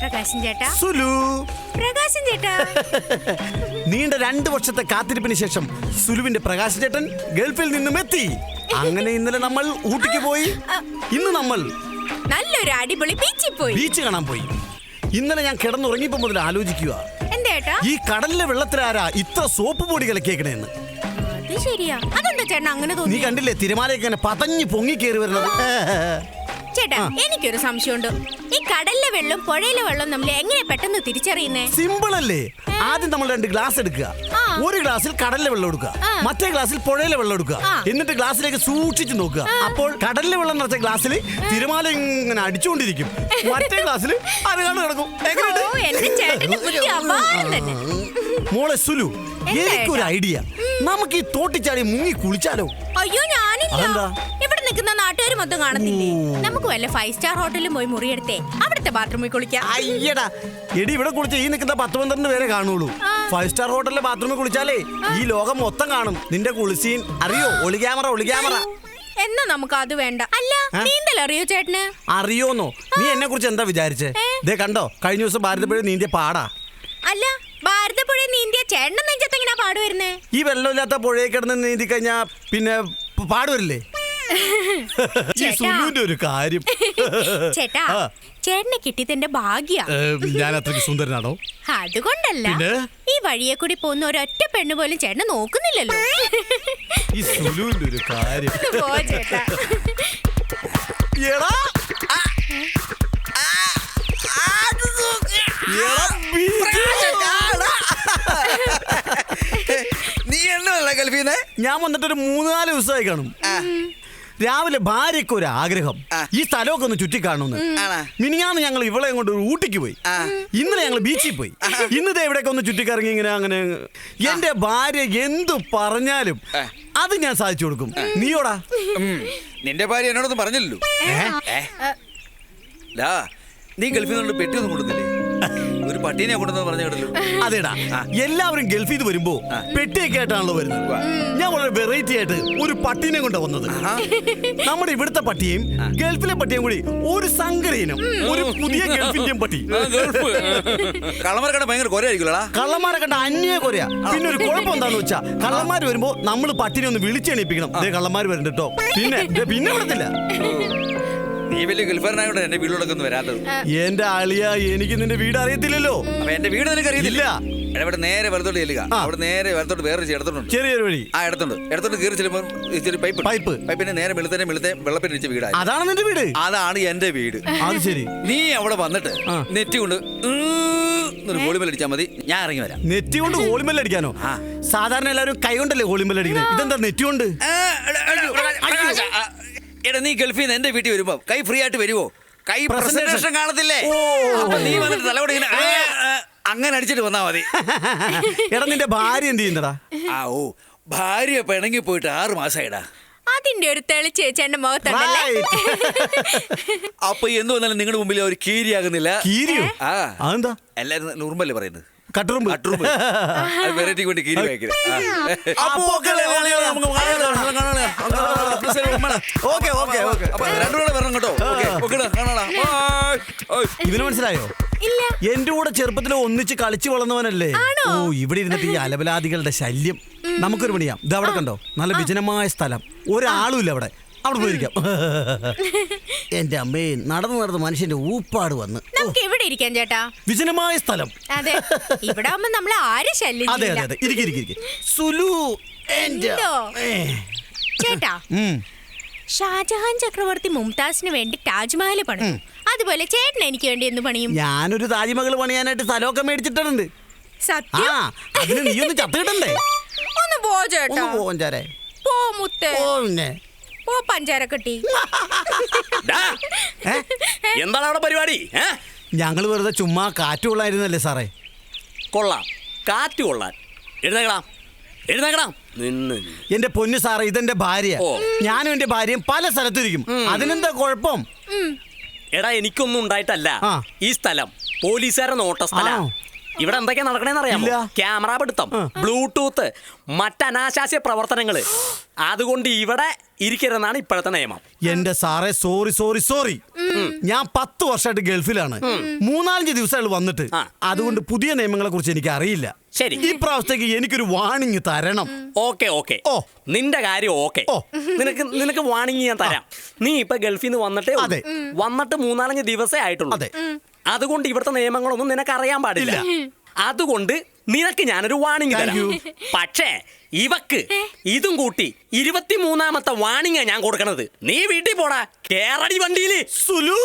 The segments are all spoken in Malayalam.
പ്രകാശൻ ചേട്ടാ. സുലു. പ്രകാശൻ ചേട്ടാ. നീണ്ട 2 വർഷത്തെ കാത്തിരിപ്പിന് ശേഷം സുലുവിന്റെ പ്രകാശൻ ചേട്ടൻ ഗൾഫിൽ നിന്നും എത്തി. അങ്ങനെ ഇന്നലെ നമ്മൾ ഊട്ടിക്ക് പോയി. ഇന്ന് നമ്മൾ നല്ലൊരു അടിപൊളി ബീച്ചിൽ പോയി. ബീച്ച് കാണാൻ പോയി. ഇന്നലെ ഞാൻ കിടന്നുറങ്ങിയപ്പോ മുതൽ ആലോചിക്കുക, എന്തേട്ടാ ഈ കടലിലെ വെള്ളത്തിലാരാ ഇത്ര സോപ്പ് പൊടി കലക്കിയേക്കണേന്ന്. അത് ശരിയാ. അതെന്താ ചേട്ടൻ അങ്ങനെ നീ തോന്നി? കണ്ടില്ലേ തിരമാലയൊക്കെ ഇങ്ങനെ പതഞ്ഞു പൊങ്ങി കയറി വരുന്നത്? ചേട്ടാ എനിക്കൊരു സംശയമുണ്ട്. ഈ കടലിലെ വെള്ളം പുഴയിലെ വെള്ളം നമ്മൾ എങ്ങനെ പെട്ടെന്ന് തിരിച്ചറിയുന്നേ? സിമ്പിൾ അല്ലേ? ആദ്യം നമ്മൾ 2 ഗ്ലാസ് എടുക്കുക. ഒരു ഗ്ലാസ്സിൽ കടലിലെ വെള്ളം എടുക്കുക, മറ്റേ ഗ്ലാസ്സിൽ പുഴയിലെ വെള്ളം എടുക്കുക. എന്നിട്ട് ഗ്ലാസ്സിലേക്ക് സൂക്ഷിച്ചു നോക്കുക. അപ്പോൾ കടലിലെ വെള്ളം നിറച്ച ഗ്ലാസ്സിൽ തിരമാല ഇങ്ങനെ അടിച്ചുകൊണ്ടിരിക്കും, മറ്റേ ഗ്ലാസ്സിൽ അരകാണ് കിടക്കും. മോളെ സുലു, എനിക്കൊരു ഐഡിയ. നമുക്ക് ഈ തോട്ടിച്ചാടി മുങ്ങി കുളിച്ചാലോ? അയ്യോ ഞാനില്ല. അതെന്താ? ഇവിടെ നിൽക്കുന്ന നാട്ടുകാർ മൊത്തം കാണത്തില്ലേ? നമുക്ക് വല്ല 5 സ്റ്റാർ ഹോട്ടലിൽ പോയി മുറിയെടുത്തേ അവിടുത്തെ ബാത്റൂമിൽ കുളിക്കാം. അയ്യടാ എടി, ഇവിടെ കുളിച്ച ഈ നിൽക്കുന്ന 10-12 പേരെ കാണുള്ളൂ. 5 സ്റ്റാർ ഹോട്ടലിലെ ബാത്റൂമിൽ കുളിച്ചാലേ ഈ ലോകം മൊത്തം കാണും നിന്റെ കുളിസീൻ. അറിയോ? ഒളി ക്യാമറ. എന്നാ നമുക്ക് അത് വേണ്ട. അല്ല നീന്തൽ അറിയോ ചേട്ടന്? അറിയോന്നോ? നീ എന്നെ കുറിച്ച് എന്താ വിചാരിച്ചേ? ദേ കണ്ടോ, കഴിഞ്ഞ ദിവസം ഭാരതപ്പുഴ നീന്തിയ പാടാ. അല്ല ഭാരതപ്പുഴ നീന്തിയ ചേട്ടൻ നെഞ്ചത്ത് എങ്ങനെ പാട് വരുന്നേ? ഈ വെള്ളമില്ലാത്ത പുഴയിൽ കിടന്ന് നീന്തി കഴിഞ്ഞാ പിന്നെ പാടുവരില്ലേ? ഒരു കാര്യം ചേട്ടാ, ചേട്ടനെ കിട്ടിയതിന്റെ ഭാഗ്യ. ഞാൻ അത്രയ്ക്ക് സുന്ദരനാണോ? അതുകൊണ്ടല്ല, ഈ വഴിയെ കൂടി പോകുന്ന ഒരൊറ്റ പെണ്ണ് പോലും ചേട്ടനെ നോക്കുന്നില്ലല്ലോ. ഈ സുലുവിന്റെ ഒരു കാര്യം. ചേട്ടാ നീ എന്നല്ല ഗൾഫീന്ന്? ഞാൻ വന്നിട്ടൊരു 3-4 ദിവസമായി കാണും. രാവിലെ ഭാര്യയ്ക്ക് ഒരു ആഗ്രഹം, ഈ സ്ഥലമൊക്കെ ഒന്ന് ചുറ്റിക്കാണുന്ന്. മിനിഞ്ഞാന്ന് ഞങ്ങൾ ഇവളെ കൊണ്ട് ഊട്ടിക്ക് പോയി. ഇന്നലെ ഞങ്ങൾ ബീച്ചിൽ പോയി. ഇന്നത്തെ എവിടെയൊക്കെ ഒന്ന് ചുറ്റിക്കറങ്ങി ഇങ്ങനെ അങ്ങനെ. എന്റെ ഭാര്യ എന്തു പറഞ്ഞാലും അത് ഞാൻ സാധിച്ചു കൊടുക്കും. നീയോടാ? നിന്റെ ഭാര്യ എന്നോടൊന്നും പറഞ്ഞില്ലല്ലോ. നീ ഗൾഫിൽ നിന്നുകൊണ്ട് പെട്ടിയൊന്നും കൊണ്ടുവന്നില്ലേ? ഒരു പട്ടീനെ കൊണ്ടുവന്ന് പറഞ്ഞു കേട്ടല്ലോ. അതേടാ, എല്ലാവരും ഗൾഫിൽ നിന്ന് വരുമ്പോ പെട്ടിയൊക്കെ ആയിട്ടാണല്ലോ വരുന്നത്. ഞാൻ വളരെ വെറൈറ്റി ആയിട്ട് ഒരു പട്ടീനെ കൊണ്ടാ വന്നത്. നമ്മുടെ ഇവിടുത്തെ പട്ടിയും ഗൾഫിലെ പട്ടിയും കൂടി ഒരു സങ്കരയിനം, ഒരു പുതിയ ഗൾഫിന്റെയും പട്ടി. കള്ളന്മാരെ കണ്ട ഭയങ്കര കൊരയായിരിക്കുമല്ലോടാ. കള്ളന്മാരെ കണ്ട അന്യ കൊരയാ. പിന്നെ ഒരു കുഴപ്പം എന്താന്ന് വെച്ചാ, കള്ളന്മാര് വരുമ്പോ നമ്മൾ പട്ടിനെ ഒന്ന് വിളിച്ചെണീപ്പിക്കണം. കള്ളന്മാര് വരുന്നുണ്ട് കേട്ടോ. പിന്നെ വിടത്തില്ല. നീ വലിയ ഗൾഫാരനായോണ്ട് എന്റെ വീട്ടിലൊക്കെ ഒന്ന് വരാത്തത്. എന്റെ ആളിയ, എനിക്ക് നിന്റെ വീട് അറിയത്തില്ലല്ലോ. അപ്പൊ എന്റെ വീട് നിനക്ക് അറിയത്തില്ല. ഇവിടെ നേരെ വലത്തോട്ട് ചെല്ലുക. അവിടെ നേരെ വലത്തോട്ട് വേറെ ഇടത്തോട്ടുണ്ട്, ചെറിയൊരു വഴി. ഇടത്തോട്ട് കയറി ചെല്ലുമ്പോൾ പൈപ്പിന്റെ നേരെ വെളുത്തെ വെള്ളപ്പിനിച്ച വീടാണ്. അതാണ് നിന്റെ വീട്? അതാണ് എന്റെ വീട്. അത് ശരി. നീ അവിടെ വന്നിട്ട് നെറ്റ് കൊണ്ട് ഹോളിമല്ലടിച്ചാൽ മതി, ഞാൻ ഇറങ്ങി വരാം. നെറ്റ് കൊണ്ട് ഹോളിമല്ലടിക്കാനോ? സാധാരണ എല്ലാവരും കൈ കൊണ്ടല്ലേ ഹോളിമല്ലടിക്കുന്നത്. ഇതെന്താ നെറ്റ് കൊണ്ട്? എടാ, നീ ഗൾഫിൽ നിന്ന് എന്റെ വീട്ടിൽ വരുമ്പോ കൈ ഫ്രീ ആയിട്ട് വരുമോ? കൈ പ്രസന്റേഷൻ കാണത്തില്ലേ? അപ്പൊ നീ വന്നിട്ട് തലയോട് ഇങ്ങനെ അങ്ങനെ അടിച്ചിട്ട് വന്നാ മതി. എടാ, നിന്റെ ഭാര്യ എന്ത് ചെയ്യുന്നടാ? ഭാര്യ പിണങ്ങി പോയിട്ട് 6 മാസമായിടാ. അതിന്റെ ഒരു തെളിച്ച് ചേട്ടന്റെ മുഖത്തുണ്ടല്ലേ. അപ്പൊ എന്ത് വന്നാലും നിങ്ങളുടെ മുമ്പിൽ ഒരു കീരിയാകുന്നില്ല. കീരിയോ? അതെന്താ? എല്ലാരും ഉറുമ്പല്ലേ പറയുന്നത്? കട്ടുറുമ്പ്. വെറൈറ്റി കൊണ്ട് കീരി വയ്ക്കുന്നത്. രണ്ടുകൂടെ വരണം കേട്ടോ. ഇതിന് മനസ്സിലായോ? എന്റെ കൂടെ ചെറുപ്പത്തിൽ ഒന്നിച്ച് കളിച്ചു വളർന്നവനല്ലേ? ഓ, ഇവിടെ ഇരുന്നിട്ട് ഈ അലബലാദികളുടെ ശല്യം. നമുക്കൊരു പണിയാം. ഇത് അവിടെ കണ്ടോ, നല്ല വിജനമായ സ്ഥലം, ഒരാളും ഇല്ല അവിടെ. അവിടെ പോയിരിക്കാം. എന്റെ അമ്മേ, നടന്ന് മനുഷ്യന്റെ ഊപ്പാട് വന്ന്. നമുക്ക് ഇവിടെ ഇരിക്കാം ചേട്ടാ, വിജനമായ സ്ഥലം. അതെ, ഇവിടെ ആവുമ്പോ നമ്മളെ ആരും ശല്യം ചെയ്യില്ല. അതെ, ഇരിക്കും. സുലു ചേട്ടാ, ഷാജഹാൻ ചക്രവർത്തി മുംതാസിന് വേണ്ടി താജ്മഹൽ പണിയും. അതുപോലെ ചേട്ടൻ എനിക്ക് വേണ്ടി എന്ത് പണിയും? ഞാനൊരു താജ്മഹൽ പണിയാനായിട്ട് സ്ഥലമൊക്കെ മേടിച്ചിട്ടുണ്ട്. സത്യം? അതിന് നീ ഒന്ന് ചത്തിട്ടണ്ടേ? ഒന്ന് പോ ചേട്ടാ. പോ മുത്തേ. ഓ, പഞ്ചാര കെട്ടി. എന്താണ് അവിടെ പരിപാടി? ഞങ്ങൾ വെറുതെ ചുമ്മാ കാറ്റ് കൊള്ളായിരുന്നല്ലേ സാറേ. കൊള്ളാം, കാറ്റ് കൊള്ളാൻ. എഴുന്നേക്കണം. എന്റെ പൊന്നു സാറേ, ഇതെന്റെ ഭാര്യ. ഞാനും എന്റെ ഭാര്യയും പല സ്ഥലത്തിരിക്കും. അതിനെന്താ കുഴപ്പം? എടാ, എനിക്കൊന്നും ഉണ്ടായിട്ടല്ല. ഈ സ്ഥലം പോലീസുകാരെ നോട്ട സ്ഥലം. ഇവിടെ എന്തൊക്കെയാ നടക്കണേന്ന് അറിയാമോ? ക്യാമറ പിടുത്തം, ബ്ലൂടൂത്ത്, മറ്റനാശാസ്യ പ്രവർത്തനങ്ങള്. അതുകൊണ്ട് ഇവിടെ ഇരിക്കരുതെന്നാണ് ഇപ്പോഴത്തെ നിയമം. എന്റെ സാറേ, സോറി. ഞാൻ 10 വർഷമായിട്ട് ഗൾഫിലാണ്. 3-4 ദിവസമായിട്ട് വന്നിട്ട്. അതുകൊണ്ട് പുതിയ നിയമങ്ങളെ കുറിച്ച് എനിക്ക് അറിയില്ല. ശരി, ഈ പ്രാവശ്യത്തേക്ക് എനിക്കൊരു വാണിംഗ് തരണം. ഓക്കെ. നിന്റെ കാര്യം ഓക്കെ. നിനക്ക് വാണിംഗ് ഞാൻ തരാം. നീ ഇപ്പൊ ഗൾഫിൽ നിന്ന് വന്നിട്ട് 3-4 ദിവസമേ ആയിട്ടുള്ളൂ. അതുകൊണ്ട് ഇവിടുത്തെ നിയമങ്ങളൊന്നും നിനക്ക് അറിയാൻ പാടില്ല. അതുകൊണ്ട് നിനക്ക് ഞാനൊരു വാണിംഗ് തരാം. പക്ഷേ ഇവക്ക് ഇതും കൂട്ടി 23ാമത്തെ വാണിംഗ് ഞാൻ കൊടുക്കണത്. നീ വീട്ടിൽ പോടാ, കേറടി വണ്ടിയില്. സുലു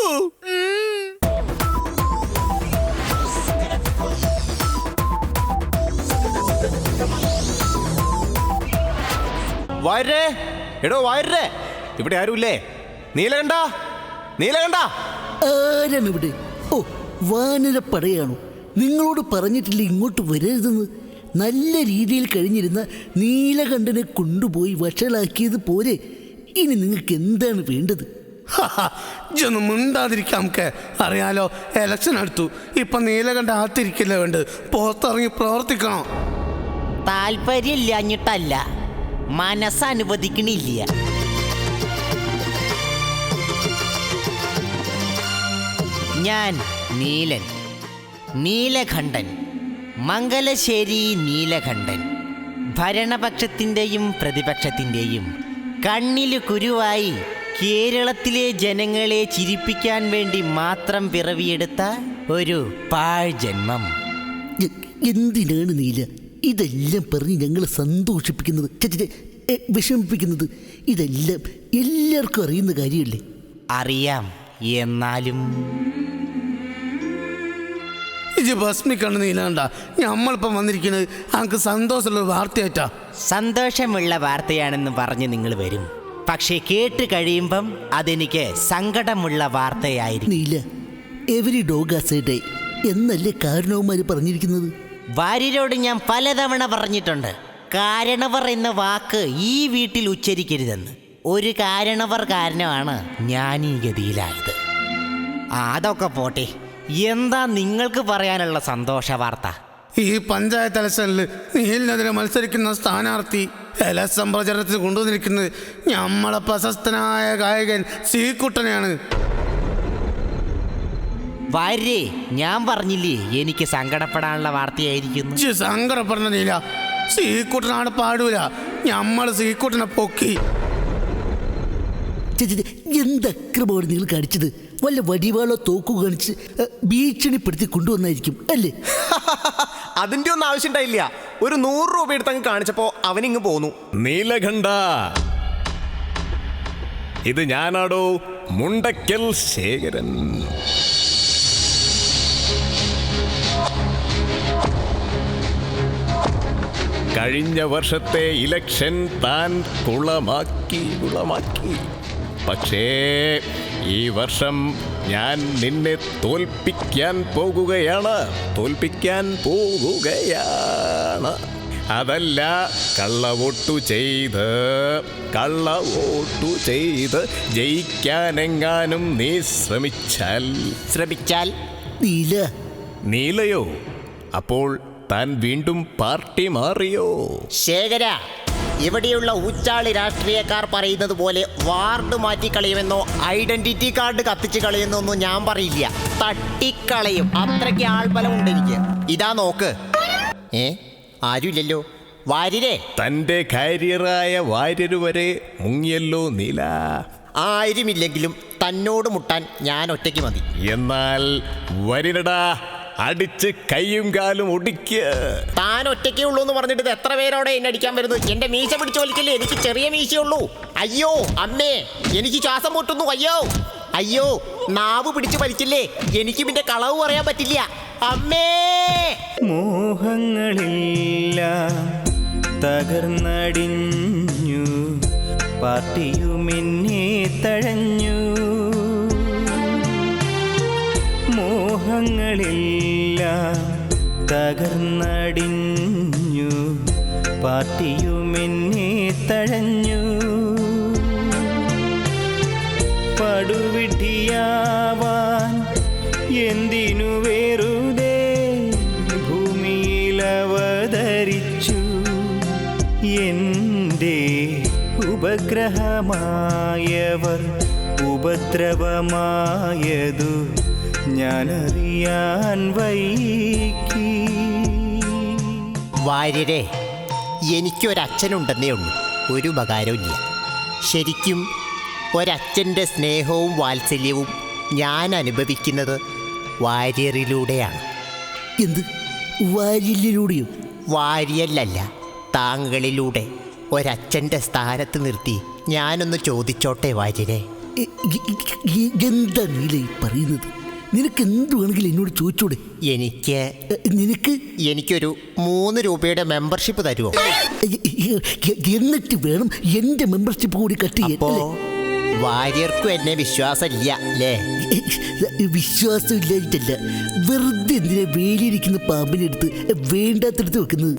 വായരേ, എടോ വായരേ, ഇവിടെ ആരുമില്ലേ? നീലകണ്ഠ, ആരാണ് ഇവിടെ? ഓ, വാനരപ്പടയാണോ? നിങ്ങളോട് പറഞ്ഞിട്ടില്ല ഇങ്ങോട്ട് വരരുതെന്ന്. നല്ല രീതിയിൽ കഴിഞ്ഞിരുന്ന നീലകണ്ഠനെ കൊണ്ടുപോയി വഷളാക്കിയത് പോരെ. ഇനി നിങ്ങൾക്ക് എന്താണ് വേണ്ടത്? ഇതൊന്നും മിണ്ടാതിരിക്കാം. നമുക്ക് അറിയാലോ, എലക്ഷൻ അടുത്തു. ഇപ്പൊ നീലകണ്ഠ ആത്തിരിക്കില്ല, വേണ്ടത് പുറത്തിറങ്ങി പ്രവർത്തിക്കണം. താല്പര്യമില്ലാഞ്ഞിട്ടല്ല, മനസ്സനുവദിക്കണില്ല. ഞാൻ നീലകണ്ഠൻ, മംഗലശ്ശേരി നീലകണ്ഠൻ. ഭരണപക്ഷത്തിൻ്റെയും പ്രതിപക്ഷത്തിൻ്റെയും കണ്ണില് കുരുവായി കേരളത്തിലെ ജനങ്ങളെ ചിരിപ്പിക്കാൻ വേണ്ടി മാത്രം പിറവിയെടുത്ത ഒരു പാഴ്ജന്മം. എന്തിനാണ് നീല ഇതെല്ലാം പറഞ്ഞ് ഞങ്ങളെ സന്തോഷിപ്പിക്കുന്നത്, വിഷമിപ്പിക്കുന്നത്? ഇതെല്ലാം എല്ലാവർക്കും അറിയുന്ന കാര്യമല്ലേ? അറിയാം, എന്നാലും ഇത് ഭസ്മിക്കണ്ണ് നീലകണ്ഠ. നമ്മളിപ്പം വന്നിരിക്കുന്നത് നമുക്ക് സന്തോഷമുള്ള വാർത്തയായിട്ടാ. സന്തോഷമുള്ള വാർത്തയാണെന്ന് പറഞ്ഞ് നിങ്ങൾ വരും, പക്ഷേ കേട്ട് കഴിയുമ്പം അതെനിക്ക് സങ്കടമുള്ള വാർത്തയായിരിക്കും. നീല, every dog has A day എന്നല്ലേ കാരണവന്മാർ പറഞ്ഞിരിക്കുന്നത്? ഭാര്യരോട് ഞാൻ പലതവണ പറഞ്ഞിട്ടുണ്ട്, കാരണവർ എന്ന വാക്ക് ഈ വീട്ടിൽ ഉച്ചരിക്കരുതെന്ന്. ഒരു കാരണവർ കാരണമാണ് ഞാൻ ഈ ഗതിയിലായത്. അതൊക്കെ പോട്ടെ, എന്താ നിങ്ങൾക്ക് പറയാനുള്ള സന്തോഷ വാർത്ത? ഈ പഞ്ചായത്ത് ഇലക്ഷനിൽ നീലിനെതിരെ മത്സരിക്കുന്ന സ്ഥാനാർത്ഥി ഇലക്ഷൻ പ്രചരണത്തിന് കൊണ്ടുവന്നിരിക്കുന്നത് നമ്മളെ പ്രശസ്തനായ ഗായകൻ ശ്രീകുട്ടനെയാണ്. ഭാര്യേ, ഞാൻ പറഞ്ഞില്ലേ എനിക്ക് സങ്കടപ്പെടാനുള്ള വാർത്തയായിരിക്കുന്നു. സങ്കടപ്പെടണില്ല, ശ്രീകുട്ടനാണ് പാടൂല. നമ്മൾ ശ്രീകുട്ടനെ പൊക്കി. എന്തക്രമമാണ് നിങ്ങൾ കാണിച്ചത്? വല്ല വടിവാളോ തോക്കോ കാണിച്ച് ഭീഷണിപ്പെടുത്തി കൊണ്ടുവന്നായിരിക്കും അല്ലേ? അതിന്റെ ഒന്നും ആവശ്യമുണ്ടായില്ല. ഒരു 100 രൂപ എടുത്തങ്ങ് കാണിച്ചപ്പോ അവനിങ്ങ് പോന്നു. നീലകണ്ഠ, ഇത് ഞാനാടോ, മുണ്ടക്കൽ ശേഖരൻ. കഴിഞ്ഞ വർഷത്തെ ഇലക്ഷൻ താൻ കുളമാക്കി. പക്ഷേ ഈ വർഷം ഞാൻ നിന്നെ തോൽപ്പിക്കാൻ പോകുകയാണ്. അതല്ല, കള്ളവോട്ടു ചെയ്ത് ജയിക്കാനെങ്ങാനും നീ ശ്രമിച്ചാൽ നീലയോ, അപ്പോൾ താൻ വീണ്ടും പാർട്ടി മാറിയോ? ശേഖര, ഇവിടെയുള്ള ഊച്ചാളി രാഷ്ട്രീയക്കാർ പറയുന്നത് പോലെ വാർഡ് മാറ്റിക്കളയുമെന്നോ ഐഡന്റിറ്റി കാർഡ് കത്തിച്ച് കളയുന്നൊന്നും ഞാൻ പറയില്ല. തട്ടിക്കളയും, അത്രയ്ക്ക് ആൾബലമുണ്ട് എനിക്ക്. ഇതാ നോക്ക്. ആരുമില്ലല്ലോ. വാര്യരെ, തന്റെ കാരിയറായ വാര്യര് വരെ മുങ്ങിയല്ലോ നീല. ആരുമില്ലെങ്കിലും തന്നോട് മുട്ടാൻ ഞാൻ ഒറ്റയ്ക്ക് മതി. എന്നാൽ വരിനടാ, അടിച്ച് കൈയും കാലും ഒടിക്ക്. താൻ ഒറ്റയ്ക്കേ ഉള്ളൂ എന്ന് പറഞ്ഞിട്ട് എത്ര പേരോടെ എന്നെ അടിക്കാൻ വരുന്നു? എന്റെ മീശ പിടിച്ചു വലിക്കല്ലേ, എനിക്ക് ചെറിയ മീശയുള്ളൂ. അയ്യോ അമ്മേ, എനിക്ക് ശ്വാസം മുട്ടുന്നു. അയ്യോ നാവ് പിടിച്ചു വലിക്കില്ലേ, എനിക്ക് പിന്നെ കളവ് പറയാൻ പറ്റില്ല. അമ്മേ, മോഹങ്ങളെല്ലാം തകർന്നടിഞ്ഞു, പാർട്ടിയുമെന്നെ തഴഞ്ഞു. മോഹങ്ങളെല്ലാം തകർന്നടിഞ്ഞു, പാർട്ടിയുമെന്നെ തഴഞ്ഞു. പടുവിട്ടിയാവാൻ എന്തിനു വെറുതെ ഭൂമിയിൽ അവതരിച്ചു. എൻ്റെ ഉപഗ്രഹമായവർ ഉപദ്രവമായതു ഞാനറിയാൻ വൈകി. വാര്യരെ, എനിക്കൊരച്ഛനുണ്ടെന്നേ ഉള്ളൂ, ഒരു ഉപകാരമില്ല. ശരിക്കും ഒരച്ഛൻ്റെ സ്നേഹവും വാത്സല്യവും ഞാൻ അനുഭവിക്കുന്നത് വാര്യറിലൂടെയാണ്. എന്ത് വാര്യലിലൂടെയോ? വാര്യല്ലല്ല, താങ്കളിലൂടെ ഒരച്ഛൻ്റെ സ്ഥാനത്ത് നിർത്തി ഞാനൊന്ന് ചോദിച്ചോട്ടെ വാര്യരെ? എന്താ നീല ഈ പറയുന്നത്? നിനക്ക് എന്ത് വേണമെങ്കിലും എന്നോട് ചോദിച്ചൂടെ? എനിക്കൊരു 3 രൂപയുടെ മെമ്പർഷിപ്പ് തരുമോ? എന്നിട്ട് വേണം എൻ്റെ മെമ്പർഷിപ്പ് കൂടി കട്ട് ചെയ്യാൻ. വാര്യർക്കും എന്നെ വിശ്വാസമില്ല അല്ലേ? വിശ്വാസം ഇല്ലായിട്ടല്ല, വെറുതെ എന്തിനാ വേലിയിരിക്കുന്ന പാമ്പിനെടുത്ത് വേണ്ടാത്തടുത്ത് വെക്കുന്നത്?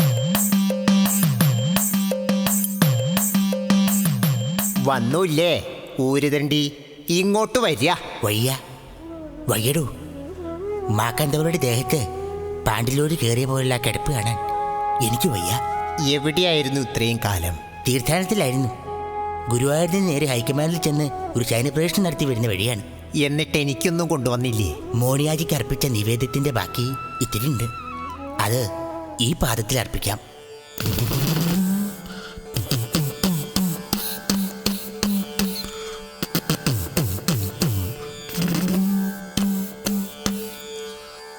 വന്നൂല്ലേ ഊരുതണ്ടി, ഇങ്ങോട്ട് വരിക. വയ്യടൂ, മാക്കാന്തവരുടെ ദേഹത്ത് പാണ്ടിലോട് കയറിയ പോലുള്ള കിടപ്പ് കാണാൻ എനിക്ക് വയ്യ. എവിടെയായിരുന്നു ഇത്രയും കാലം? തീർത്ഥാടനത്തിലായിരുന്നു. ഗുരുവായൂരിൽ നേരെ ഹൈക്കമാൻഡിൽ ചെന്ന് ഒരു ശയനപ്രവേശനം നടത്തി വരുന്ന വഴിയാണ്. എന്നിട്ട് എനിക്കൊന്നും കൊണ്ടുവന്നില്ലേ? മോണിയാജിക്ക് അർപ്പിച്ച നിവേദ്യത്തിന്റെ ബാക്കി ഇത്തിരി ഉണ്ട്, അത് ഈ പാദത്തിൽ അർപ്പിക്കാം.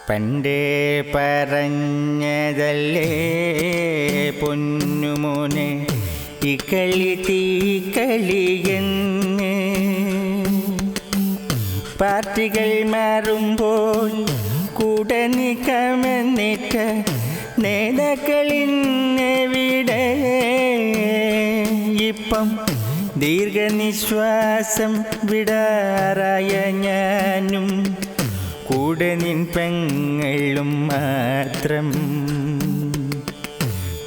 പണ്ടേ പറഞ്ഞതല്ലേ പൊന്നുമോനെ, ഇക്കളി തീക്കളിയെന്ന്. പാർട്ടികൾ മാറുമ്പോൾ കൂടെ നിൽക്കാമെന്നിട്ട് നേതാക്കളിന്നെവിടെ? ഇപ്പം ദീർഘനിശ്വാസം വിടാറായ ഞാനും കൂടെ നിൻ പെങ്ങളും മാത്രം.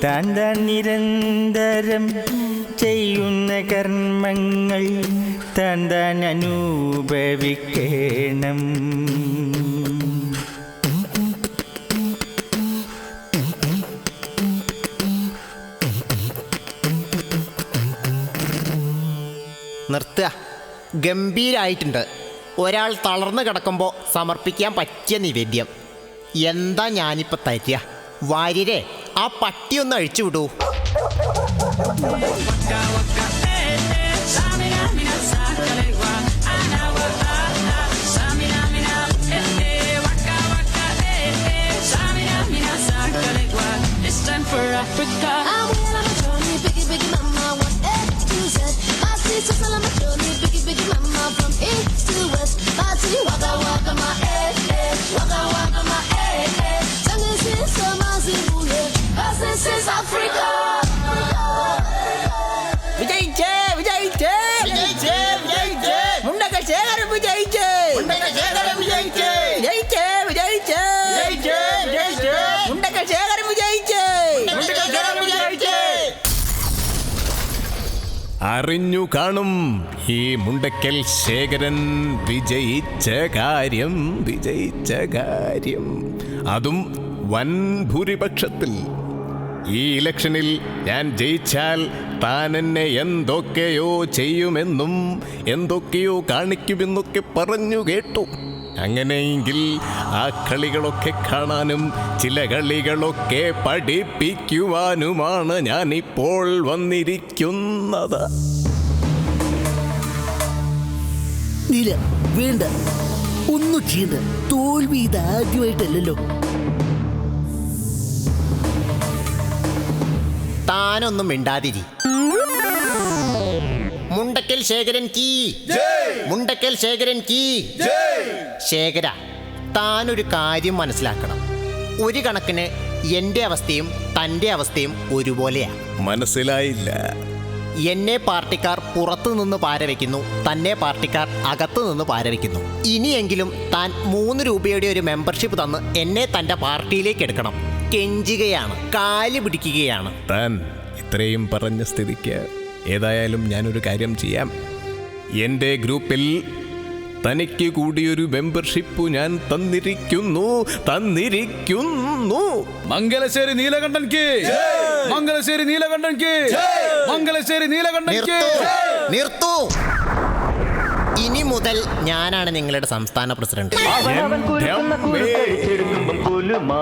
താൻ നിരന്തരം ചെയ്യുന്ന കർമ്മങ്ങൾ താൻ അനുഭവിക്കണം. നിർത്തുക. ഗംഭീരായിട്ടുണ്ട്. ഒരാൾ തളർന്നു കിടക്കുമ്പോൾ സമർപ്പിക്കാൻ പറ്റിയ നിവേദ്യം. എന്താ ഞാനിപ്പോൾ തരിക? വാര്യരെ, ആ പട്ടിയൊന്ന് അഴിച്ചു വിടൂ. അറിഞ്ഞു കാണും ഈ മുണ്ടക്കൽ ശേഖരൻ വിജയിച്ച കാര്യം, അതും വൻ ഭൂരിപക്ഷത്തിൽ. ഈ ഇലക്ഷനിൽ ഞാൻ ജയിച്ചാൽ താൻ എന്നെ എന്തൊക്കെയോ ചെയ്യുമെന്നും എന്തൊക്കെയോ കാണിക്കുമെന്നൊക്കെ പറഞ്ഞു കേട്ടു. അങ്ങനെയെങ്കിൽ ആ കളികളൊക്കെ കാണാനും ചില കളികളൊക്കെ പഠിപ്പിക്കുവാനുമാണ് ഞാനിപ്പോൾ വന്നിരിക്കുന്നത്. നീല, വേണ്ട, ഒന്നും ചെയ്യണ്ട. തോൽവി ഇതാദ്യമായിട്ടല്ലോ. താനൊന്നും മിണ്ടാതിരി. മുണ്ടക്കൽ ശേഖരൻ കീ, മുണ്ടക്കൽ ശേഖരൻ കീ. ശേഖര, താനൊരു കാര്യം മനസ്സിലാക്കണം. ഒരു കണക്കിന് എൻ്റെ അവസ്ഥയും തൻ്റെ അവസ്ഥയും ഒരുപോലെയാ. മനസ്സിലായില്ല. എന്നെ പാർട്ടിക്കാർ പുറത്തു നിന്ന് പാരവെക്കുന്നു, തന്നെ പാർട്ടിക്കാർ അകത്തു നിന്ന് പാരവെക്കുന്നു. ഇനിയെങ്കിലും താൻ 3 രൂപയുടെ ഒരു മെമ്പർഷിപ്പ് തന്ന് എന്നെ തൻ്റെ പാർട്ടിയിലേക്ക് എടുക്കണം. കെഞ്ചുകയാണ്, കാല് പിടിക്കുകയാണ്. താൻ ഇത്രയും പറഞ്ഞ സ്ഥിതിക്ക് ഏതായാലും ഞാനൊരു കാര്യം ചെയ്യാം. എൻ്റെ ഗ്രൂപ്പിൽ തനിക്ക് കൂടിയൊരു മെമ്പർഷിപ്പ് ഞാൻ തന്നിരിക്കുന്നു. മംഗലശ്ശേരി നീലകണ്ഠൻ കി, മംഗലശ്ശേരി നീലകണ്ഠൻ കി, മംഗലശ്ശേരി നീലകണ്ഠൻ കി. നിർത്തൂ. ഇനി മുതൽ ഞാനാണ് നിങ്ങളുടെ സംസ്ഥാന പ്രസിഡന്റ്. അവൻ കുരുക്കുന്ന കുരുക്കഴിച്ചെടുക്കുമ്പം കുലുമാ